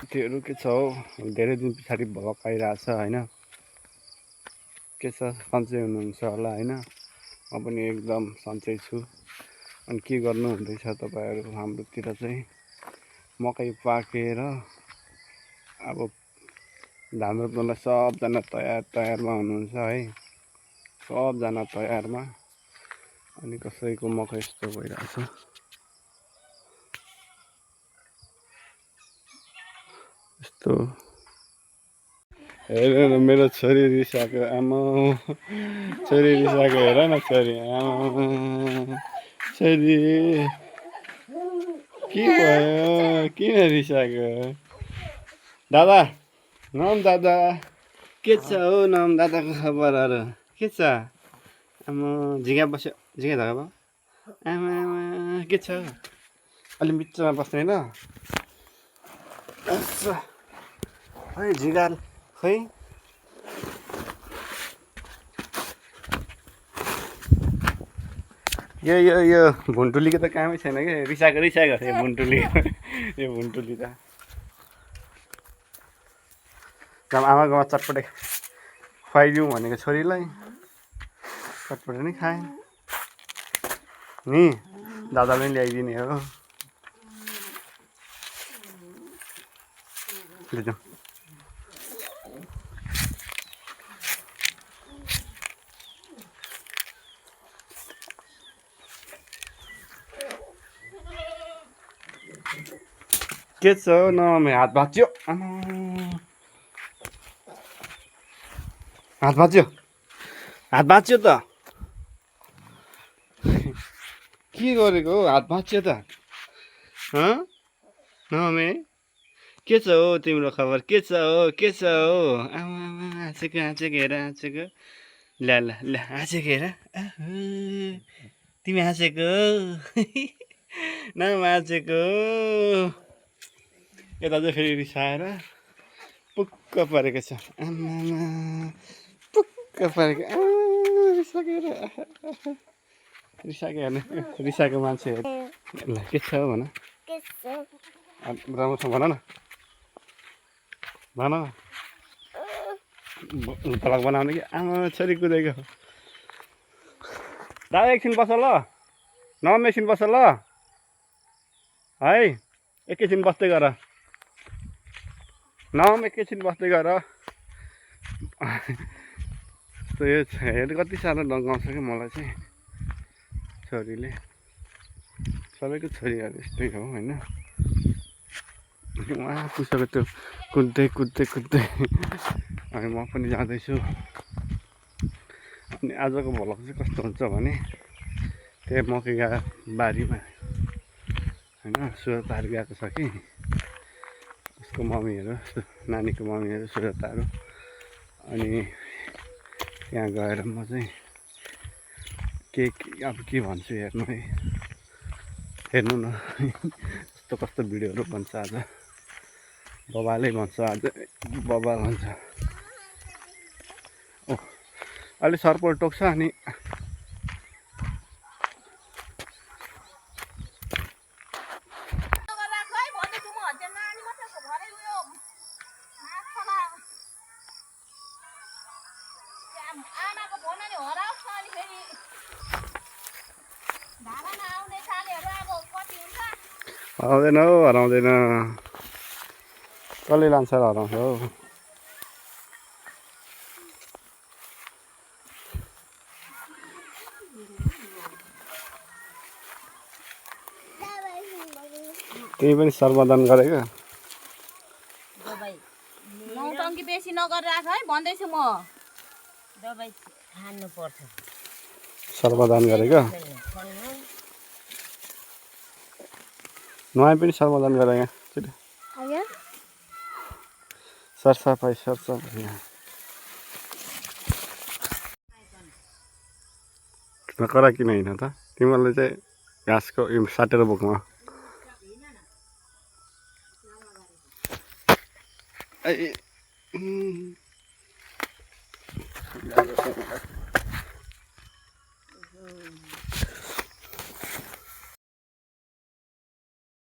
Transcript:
त्योहरू के छ हौ धेरै दिन पछाडि भ्लग आइरहेछ होइन के छ सन्चै हुनुहुन्छ होला होइन म पनि एकदम सन्चै छु अनि के गर्नु हुँदैछ तपाईँहरू हाम्रोतिर चाहिँ मकै पाकेर अब धान रोप्नलाई सबजना तयारमा हुनुहुन्छ है सबजना तयारमा अनि कसैको मकै यस्तो भइरहेछ यस्तो हेर न मेरो छोरी रिसाएको आमा छोरी रिसाएको हेर न छोरी आमा छोरी के भयो किन रिसाएको दादा नम दादा के छ हौ नम दादाको खबरहरू के छ आमा झिगा बस्यो झिगा धगा भयो आमा आमा के छ अलि बिचमा बस्दैन खै झिगा खै यो भुन्टुलीको त कामै छैन क्या रिसाएको यो भुन्टुली यो भुन्टुली त आमाकोमा चटपटे खुवाइदिउँ भनेको छोरीलाई चटपटे नै खाएँ नि दादाले पनि ल्याइदिने हो लिजौँ के छ हौ नमामी हात भाँच्यो हात भाँच्यो त के गरेको हौ हात भाँच्यो त नमामी के छ हौ तिम्रो खबर के छ हौ आमा हाँसेको हेर हाँसेको ल्या हाँसेको हेर तिमी हाँसेको नाम हाँसेको यता चाहिँ फेरि रिसाएर पुक्क परेको छ आमा पुक्क परेको रिसाएको मान्छे ल के छ भन राम्रोसँग भन न भ्लग बनाउने कि आमा छोरी कुदेको दादा एकछिन बस ल नम एकछिन बस ल है एकैछिन बस्दै गर नम एकैछिन बस्दै गर यो हेर कति साह्रो लगाउँछ कि मलाई चाहिँ छोरीले सबैको छोरीहरू यस्तै हो होइन उहाँ पुगेको त्यो कुद्दै अनि म पनि जाँदैछु अनि आजको भ्लग चाहिँ कस्तो हुन्छ भने त्यही मकै बारीमा होइन सुरताहरू गएको छ कि उसको मम्मीहरू नानीको मम्मीहरू सुरताहरू अनि त्यहाँ गएर म चाहिँ अब के भन्छु हेर्नु है हेर्नु न कस्तो भिडियोहरू भन्छ आज बबाले भन्छ आज बबा भन्छ ओ अलि सर्पल टोक्छ अनि हराउँदैन हौ हराउँदैन कसले लान्छ र हराउँछ हौ त्यही पनि सर्वदान गरेको नौटङ्की बेसी नगरेर राख है भन्दैछु म दबाई खानु पर्छ सर्वदान गरेको नुहाइ पनि सर्वदान गरेको सरसफाइ नकरा किन होइन त तिमीहरूले चाहिँ घाँसको यो साटेर बोक्नु